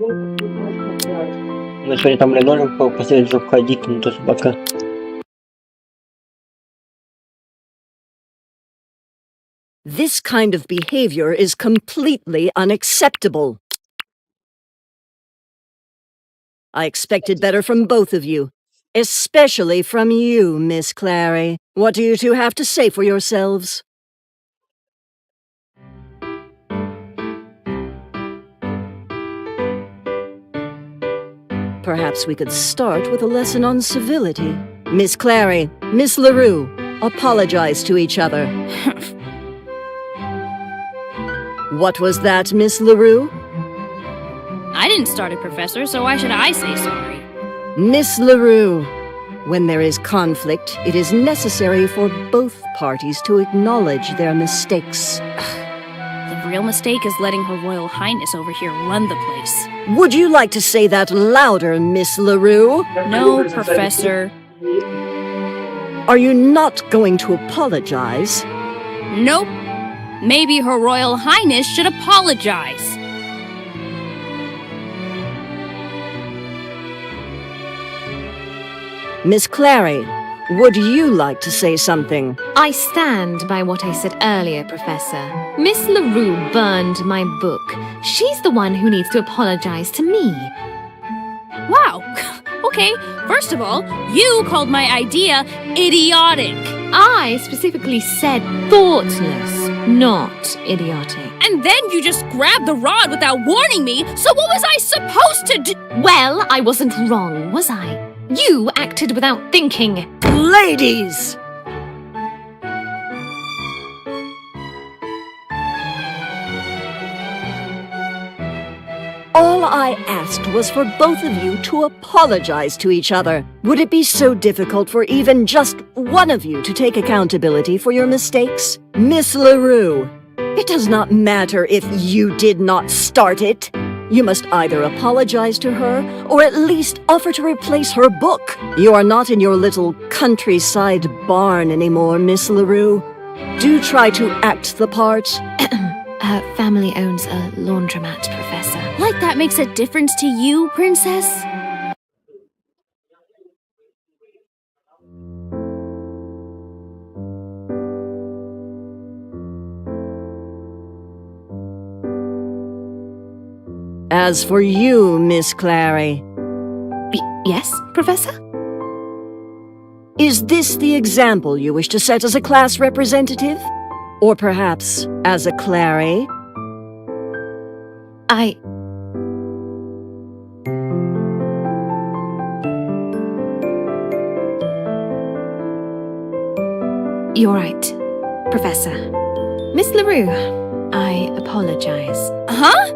Мы сегодня там линолеум последовательно обходить, не то собака. This kind of behavior is completely unacceptable. I expected better from both of you, especially from you, Miss Clary. What do you two have to say for yourselves? Perhaps we could start with a lesson on civility. Miss Clary, Miss Larue, apologize to each other. What was that, Miss Larue? I didn't start it, Professor, so why should I say sorry? Miss Larue, when there is conflict, it is necessary for both parties to acknowledge their mistakes. The real mistake is letting Her Royal Highness over here run the place. Would you like to say that louder, Miss Larue? No, Professor. Are you not going to apologize? Nope. Maybe Her Royal Highness should apologize. Miss Clary, would you like to say something? I stand by what I said earlier, Professor. Miss Larue burned my book. She's the one who needs to apologize to me. Wow. Okay, first of all, you called my idea idiotic. I specifically said thoughtless, not idiotic. And then you just grabbed the rod without warning me, so what was I supposed to do? Well, I wasn't wrong, was I? You acted without thinking. Ladies! All I asked was for both of you to apologize to each other. Would it be so difficult for even just one of you to take accountability for your mistakes? Miss Larue, it does not matter if you did not start it. You must either apologize to her or at least offer to replace her book. You are not in your little countryside barn anymore, Miss Larue. Do try to act the part. Her family owns a laundromat, Professor. Like that makes a difference to you, Princess? As for you, Miss Clary, Yes, Professor? is this the example you wish to set as a class representative? Or perhaps as a Clary? You're right, Professor. Miss Larue, I apologize. Huh?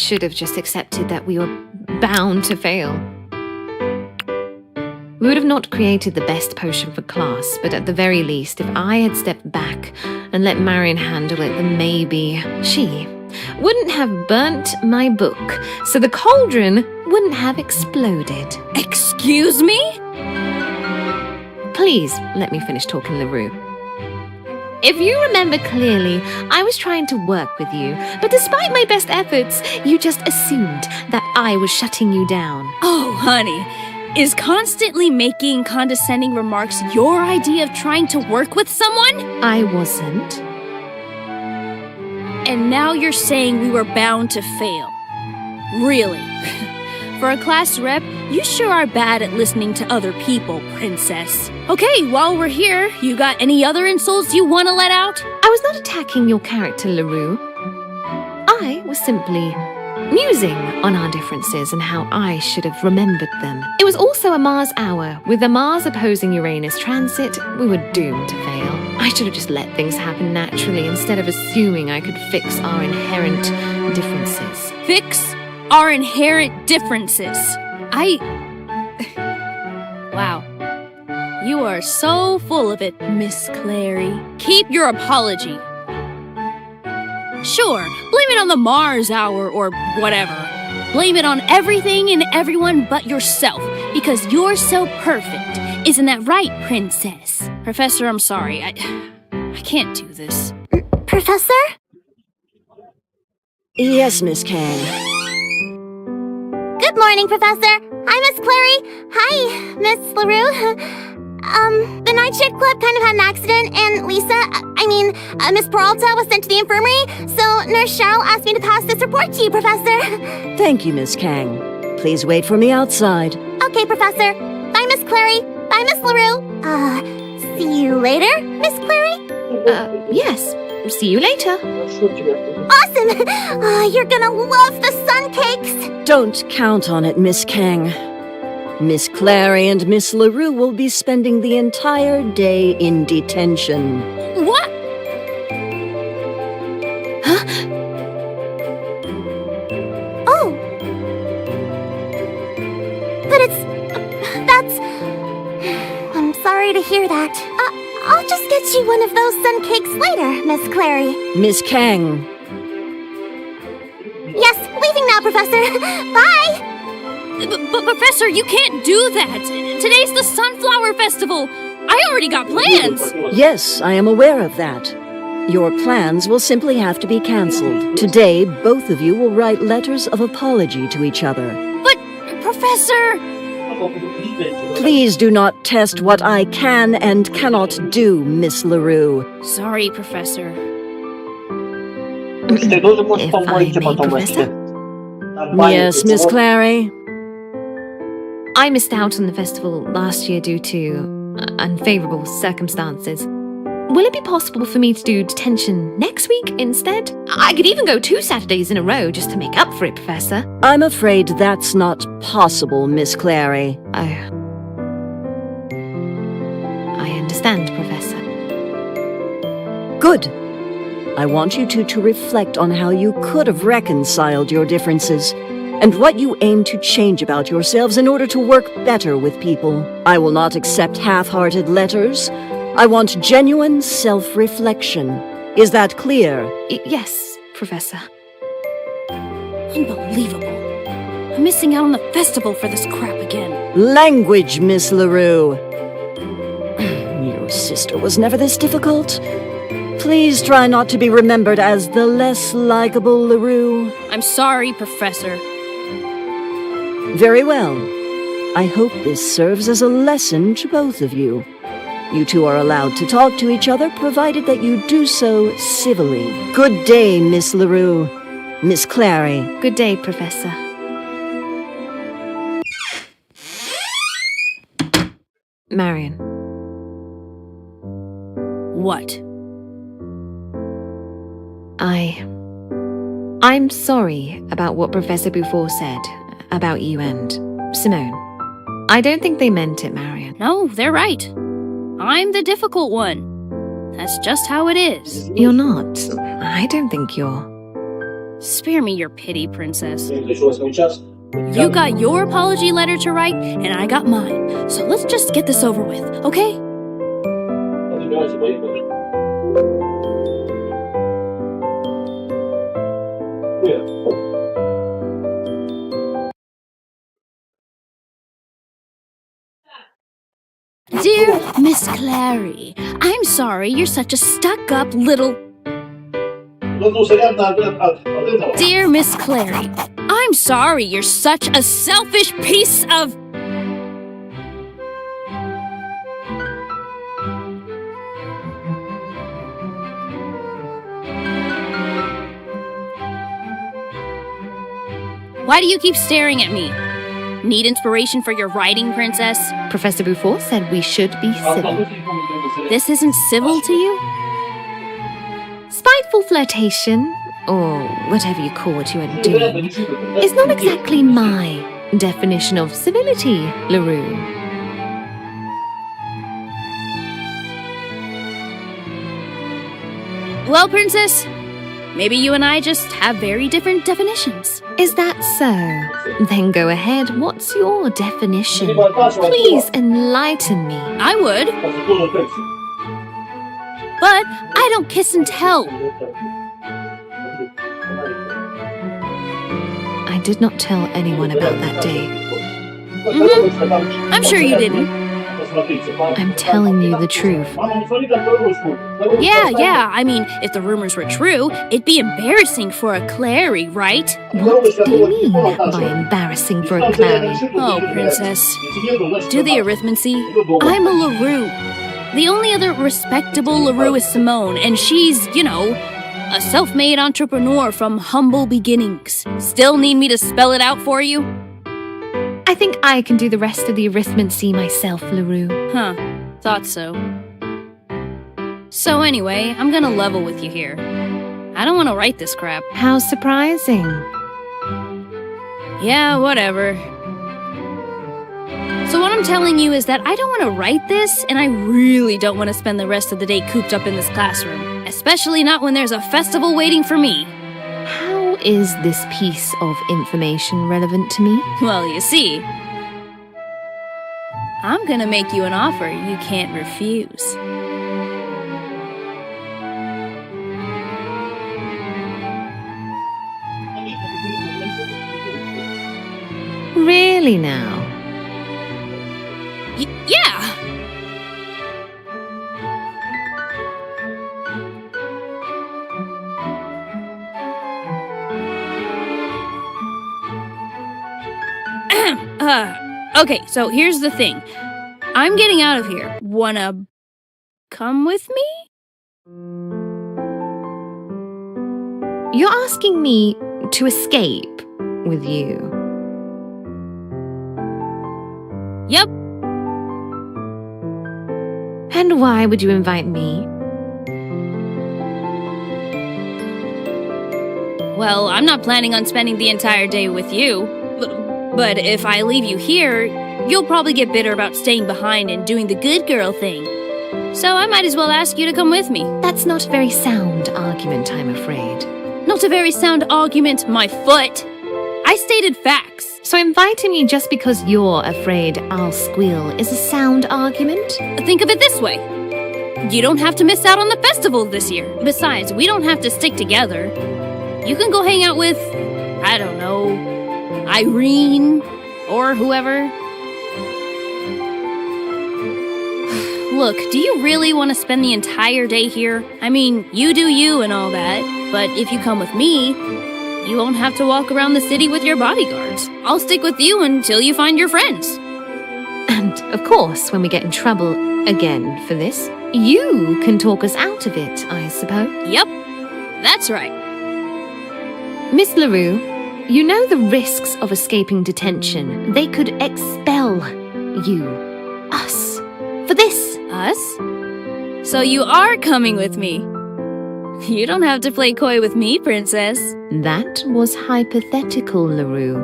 should have just accepted that we were bound to fail. We would have not created the best potion for class, but at the very least, if I had stepped back and let Marion handle it, then maybe she wouldn't have burnt my book, so the cauldron wouldn't have exploded. Excuse me? Please let me finish talking, LaRue. If you remember clearly, I was trying to work with you, but despite my best efforts, you just assumed that I was shutting you down. Oh, honey. Is constantly making condescending remarks your idea of trying to work with someone? I wasn't. And now you're saying we were bound to fail. Really? For a class rep, you sure are bad at listening to other people, princess. Okay, while we're here, you got any other insults you want to let out? I was not attacking your character, LaRue. I was simply musing on our differences and how I should have remembered them. It was also a Mars hour. With the Mars opposing Uranus transit, we were doomed to fail. I should have just let things happen naturally instead of assuming I could fix our inherent differences. Fix our inherent differences. Wow. You are so full of it, Miss Clary. Keep your apology. Sure, blame it on the Mars hour or whatever. Blame it on everything and everyone but yourself, because you're so perfect. Isn't that right, princess? Professor, I'm sorry. I can't do this. Professor? Yes, Miss Kang. Good morning, Professor. Hi, Miss Clary. Hi, Miss LaRue. The Night Shift Club kind of had an accident, and Miss Peralta was sent to the infirmary, so Nurse Cheryl asked me to pass this report to you, Professor. Thank you, Miss Kang. Please wait for me outside. Okay, Professor. Bye, Miss Clary. Bye, Miss LaRue. See you later, Miss Clary? Yes. See you later. Awesome! You're gonna love the sun cakes! Don't count on it, Miss Kang. Miss Clary and Miss LaRue will be spending the entire day in detention. What? Huh? Oh. But that's... I'm sorry to hear that. I'll just get you one of those sun cakes later, Miss Clary. Miss Kang. Yes, leaving now, Professor. Bye! But Professor, you can't do that. Today's the Sunflower Festival. I already got plans. Yes, I am aware of that. Your plans will simply have to be cancelled. Today, both of you will write letters of apology to each other. But, Professor... Please do not test what I can and cannot do, Miss LaRue. Sorry, Professor. If I may, Professor? Yes, Miss Clary. I missed out on the festival last year due to unfavorable circumstances. Will it be possible for me to do detention next week instead? I could even go 2 Saturdays in a row just to make up for it, Professor. I'm afraid that's not possible, Miss Clary. I understand, Professor. Good. I want you two to reflect on how you could have reconciled your differences and what you aim to change about yourselves in order to work better with people. I will not accept half-hearted letters. I want genuine self-reflection. Is that clear? Yes, Professor. Unbelievable. I'm missing out on the festival for this crap again. Language, Miss LaRue. Your sister was never this difficult. Please try not to be remembered as the less likable LaRue. I'm sorry, Professor. Very well. I hope this serves as a lesson to both of you. You two are allowed to talk to each other, provided that you do so civilly. Good day, Miss LaRue. Miss Clary. Good day, Professor. Marion. What? I'm sorry about what Professor Bouffort said about you and Simone. I don't think they meant it, Marion. No, they're right. I'm the difficult one. That's just how it is. You're not. I don't think you're. Spare me your pity, princess. Пришлось свой час. You got your apology letter to write, and I got mine. So let's just get this over with, okay? Забирайте, поехали. Dear Miss Clary, I'm sorry you're such a stuck-up little... Dear Miss Clary, I'm sorry you're such a selfish piece of... Why do you keep staring at me? Need inspiration for your writing, princess? Professor Bouffant said we should be civil. This isn't civil to you? Spiteful flirtation, or whatever you call what you are doing, is not exactly my definition of civility, Larue. Well, princess, maybe you and I just have very different definitions. Is that so? Then go ahead. What's your definition? Please enlighten me. I would, but I don't kiss and tell. I did not tell anyone about that day. I'm sure you didn't. I'm telling you the truth. Yeah, I mean, if the rumors were true, it'd be embarrassing for a Clary, right? What do you mean by embarrassing for a Clary? Oh, princess. Do the arithmancy. I'm a Larue. The only other respectable Larue is Simone, and she's, you know, a self-made entrepreneur from humble beginnings. Still need me to spell it out for you? I think I can do the rest of the arithmancy myself, Larue. Huh, thought so. So anyway, I'm gonna level with you here. I don't want to write this crap. How surprising. Yeah, whatever. So what I'm telling you is that I don't want to write this, and I really don't want to spend the rest of the day cooped up in this classroom. Especially not when there's a festival waiting for me. How is this piece of information relevant to me? Well, you see, I'm gonna make you an offer you can't refuse. Really now? Yeah! Okay, so here's the thing. I'm getting out of here. Wanna come with me? You're asking me to escape with you. Yep. And why would you invite me? Well, I'm not planning on spending the entire day with you. But if I leave you here, you'll probably get bitter about staying behind and doing the good girl thing. So I might as well ask you to come with me. That's not a very sound argument, I'm afraid. Not a very sound argument, my foot. I stated facts. So inviting me just because you're afraid I'll squeal is a sound argument? Think of it this way. You don't have to miss out on the festival this year. Besides, we don't have to stick together. You can go hang out with, I don't know, Irene or whoever. Look, do you really want to spend the entire day here? I mean, you do you and all that, but if you come with me, you won't have to walk around the city with your bodyguards. I'll stick with you until you find your friends. And, of course, when we get in trouble again for this, you can talk us out of it, I suppose. Yep, that's right. Miss Larue, you know the risks of escaping detention. They could expel you, us, for this. Us? So you are coming with me. You don't have to play coy with me, princess. That was hypothetical, Larue.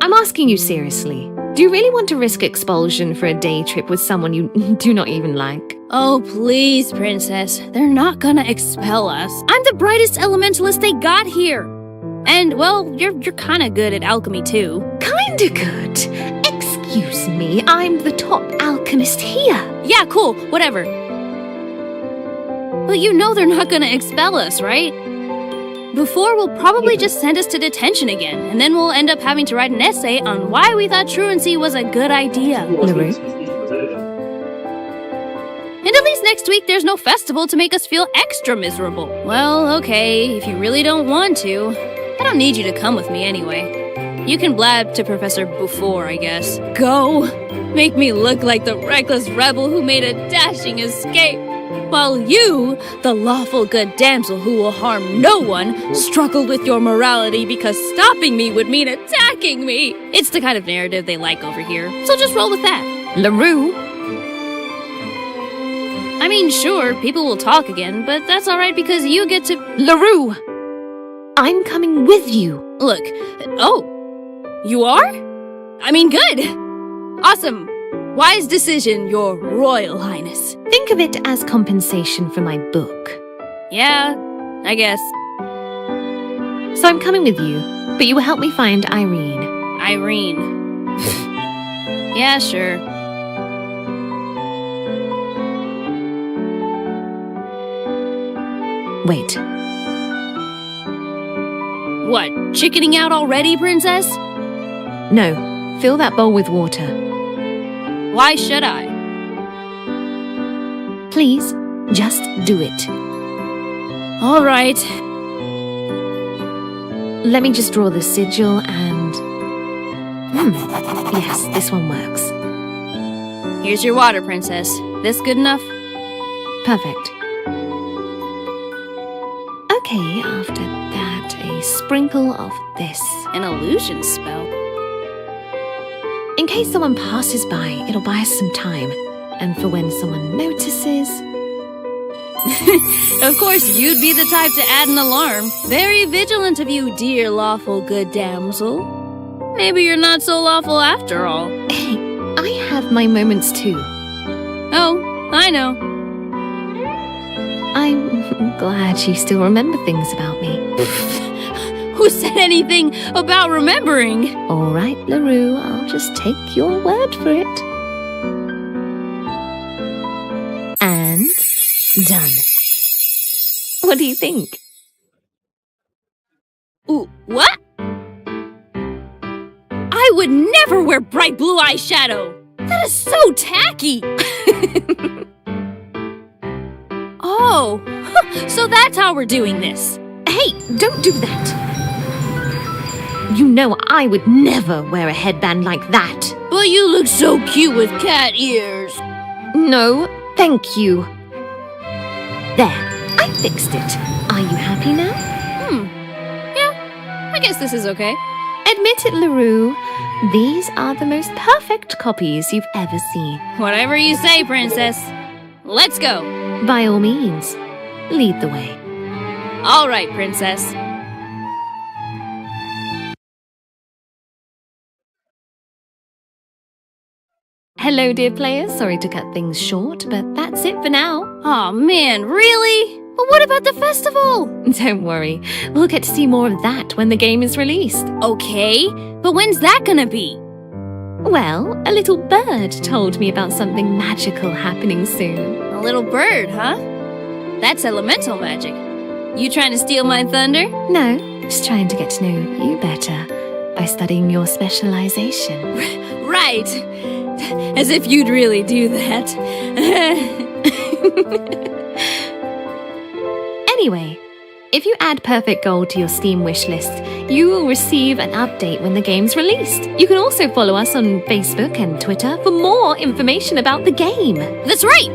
I'm asking you seriously. Do you really want to risk expulsion for a day trip with someone you do not even like? Oh, please, princess. They're not gonna expel us. I'm the brightest elementalist they got here. And, well, you're kinda good at alchemy, too. Kinda good. Excuse me, I'm the top alchemist here. Yeah, cool, whatever. But you know they're not gonna expel us, right? Before will probably just send us to detention again, and then we'll end up having to write an essay on why we thought truancy was a good idea. LaRue? And at least next week there's no festival to make us feel extra miserable. Well, okay, if you really don't want to. I don't need you to come with me anyway. You can blab to Professor Before, I guess. Go! Make me look like the reckless rebel who made a dashing escape. While you, the lawful good damsel who will harm no one, struggle with your morality because stopping me would mean attacking me. It's the kind of narrative they like over here, so just roll with that. LaRue? I mean, sure, people will talk again, but that's alright because you get to... LaRue! I'm coming with you. Look, oh, you are? I mean, good. Awesome. Wise decision, Your Royal Highness. Think of it as compensation for my book. Yeah, I guess. So I'm coming with you, but you will help me find Irene. Irene. Yeah, sure. Wait. What, chickening out already, Princess? No, fill that bowl with water. Why should I? Please, just do it. All right. Let me just draw the sigil and... Yes, this one works. Here's your water, Princess. This good enough? Perfect. Okay, after that, a sprinkle of this. An illusion spell. In case someone passes by, it'll buy us some time. And for when someone notices... Of course, you'd be the type to add an alarm. Very vigilant of you, dear lawful good damsel. Maybe you're not so lawful after all. Hey, I have my moments too. Oh, I know. I'm glad you still remember things about me. Who said anything about remembering? All right, LaRue, I'll just take your word for it. And done. What do you think? Ooh, what? I would never wear bright blue eyeshadow! That is so tacky! Oh, so that's how we're doing this. Hey, don't do that! You know I would never wear a headband like that. But you look so cute with cat ears. No, thank you. There, I fixed it. Are you happy now? Yeah, I guess this is okay. Admit it, LaRue. These are the most perfect copies you've ever seen. Whatever you say, Princess. Let's go. By all means, lead the way. All right, Princess. Hello, dear players. Sorry to cut things short, but that's it for now. Aw, man, really? But what about the festival? Don't worry. We'll get to see more of that when the game is released. Okay, but when's that gonna be? Well, a little bird told me about something magical happening soon. A little bird, huh? That's elemental magic. You trying to steal my thunder? No, just trying to get to know you better by studying your specialization. Right. As if you'd really do that. Anyway, if you add Perfect Gold to your Steam wishlist, you will receive an update when the game's released. You can also follow us on Facebook and Twitter for more information about the game. That's right!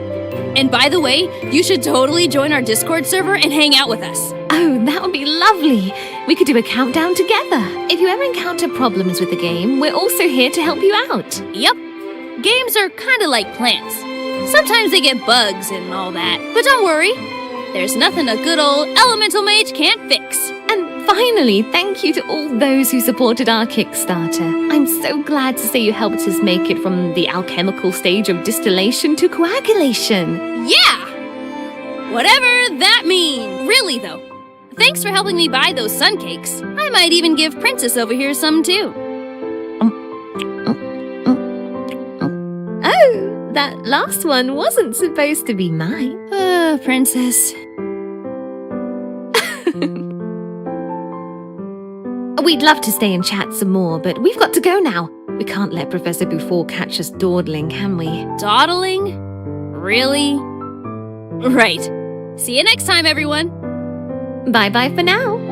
And by the way, you should totally join our Discord server and hang out with us. Oh, that would be lovely. We could do a countdown together. If you ever encounter problems with the game, we're also here to help you out. Yep. Games are kind of like plants. Sometimes they get bugs and all that. But don't worry. There's nothing a good old elemental mage can't fix. And finally, thank you to all those who supported our Kickstarter. I'm so glad to say you helped us make it from the alchemical stage of distillation to coagulation. Yeah! Whatever that means. Really, though, Thanks for helping me buy those sun cakes. I might even give Princess over here some too. Oh, that last one wasn't supposed to be mine. Princess. We'd love to stay and chat some more, but we've got to go now. We can't let Professor Bouffant catch us dawdling, can we? Dawdling? Really? Right. See you next time, everyone. Bye-bye for now.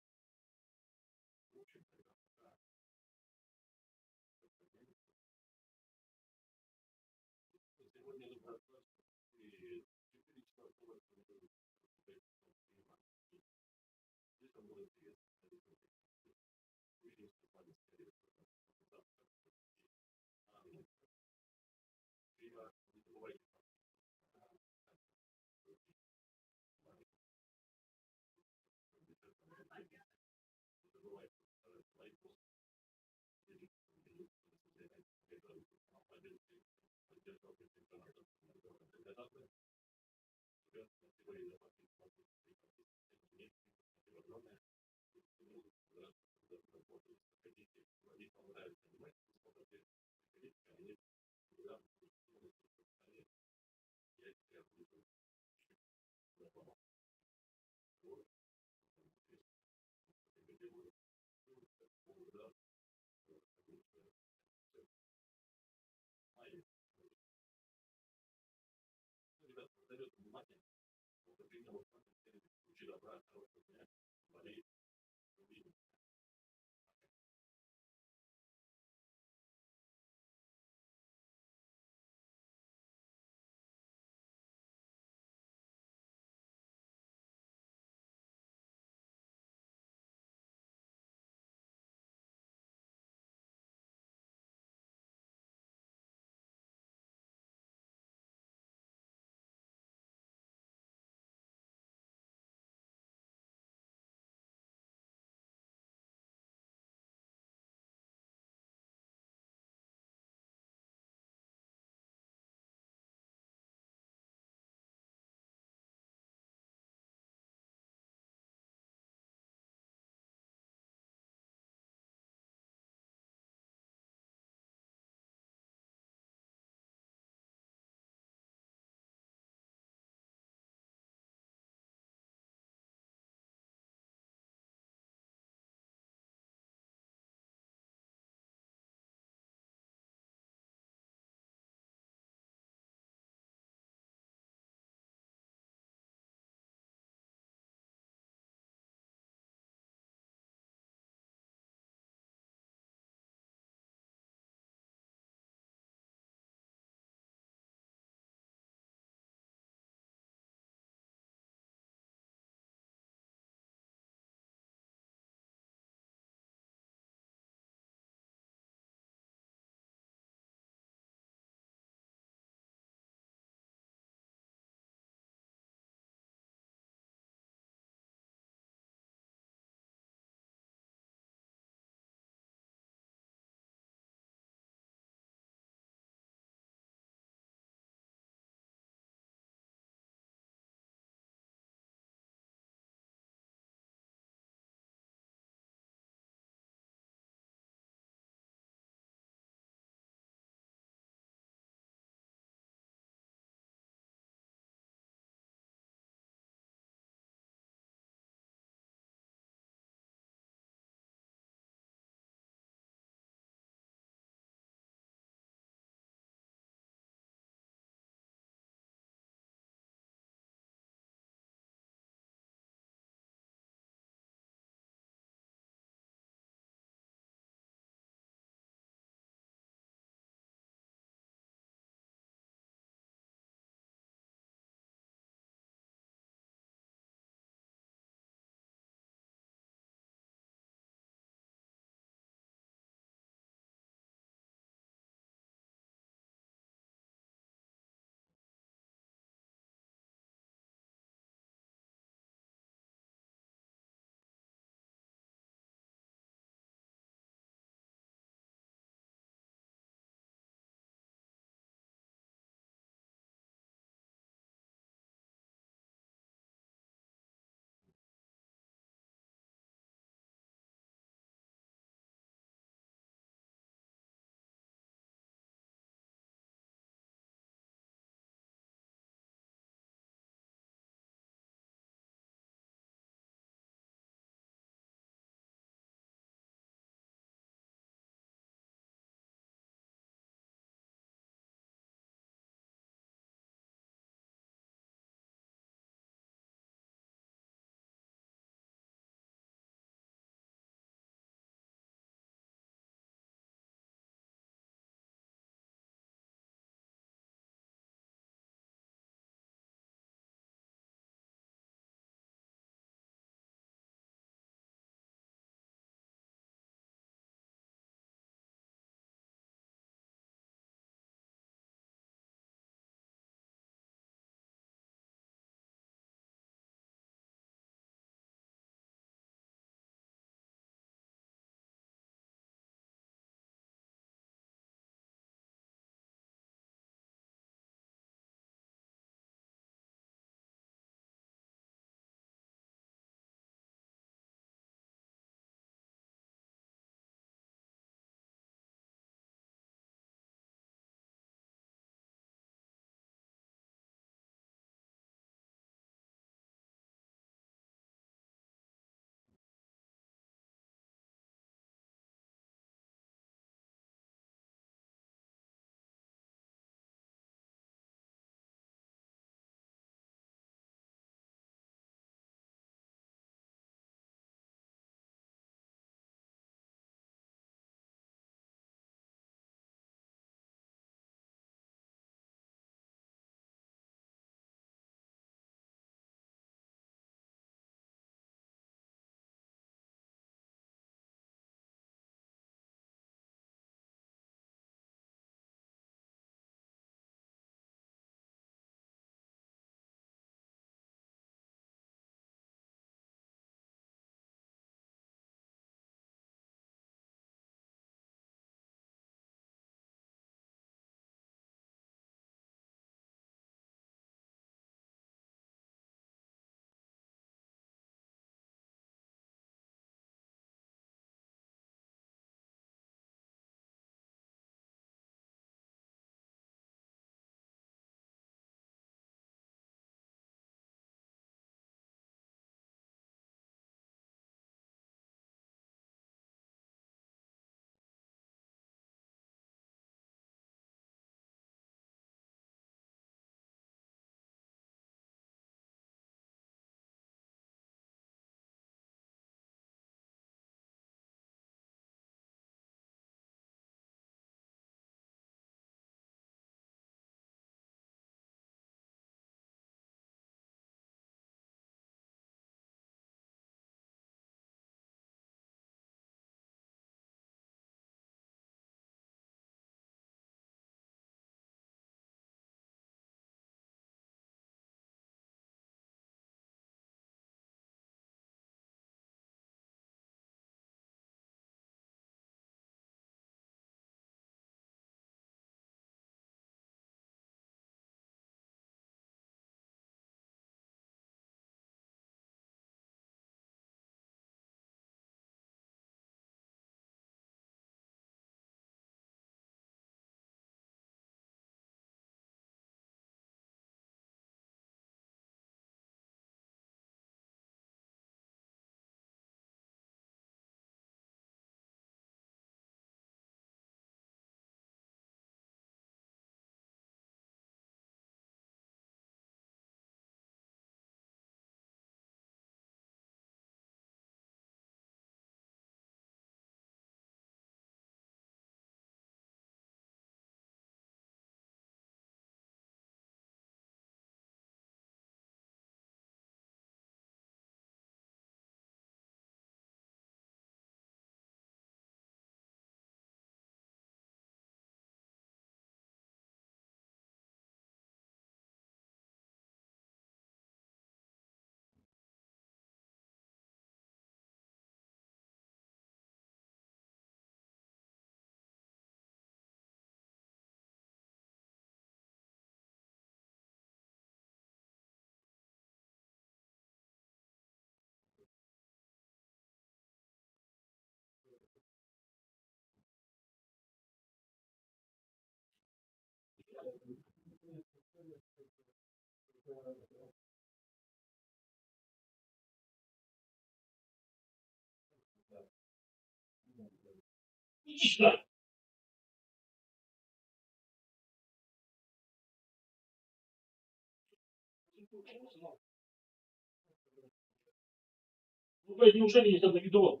Ну, то есть неужели есть одна видовая?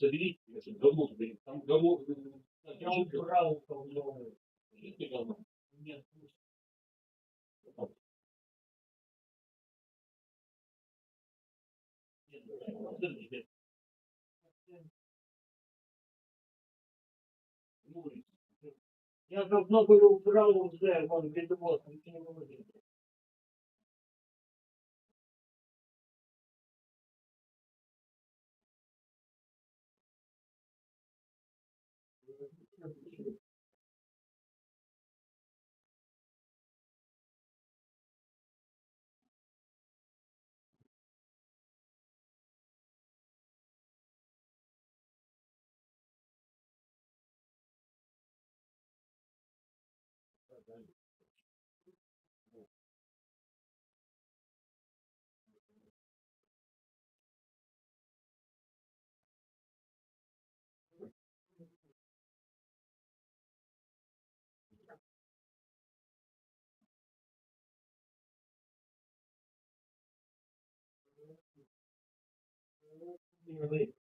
Заберите, говно заберите. Там говно. Я убрал говно. Нет. Я давно было убрал уже, вон, видос, ничего не говорит.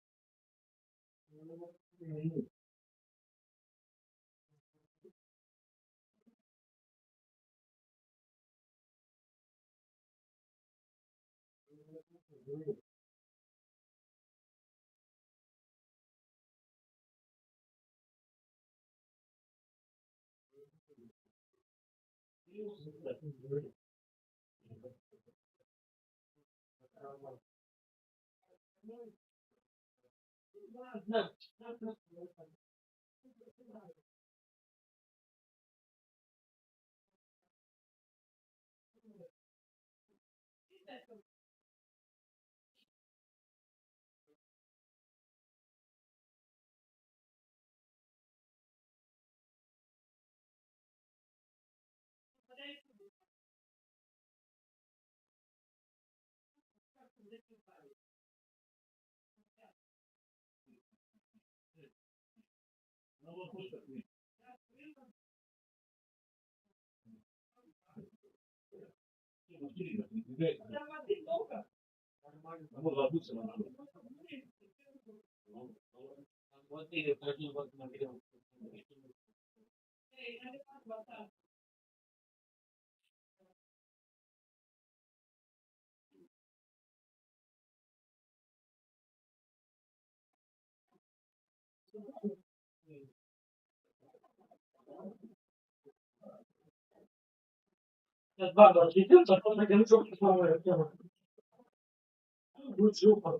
Сейчас банда разлетится, потом на концов новая тема. Будет жопа.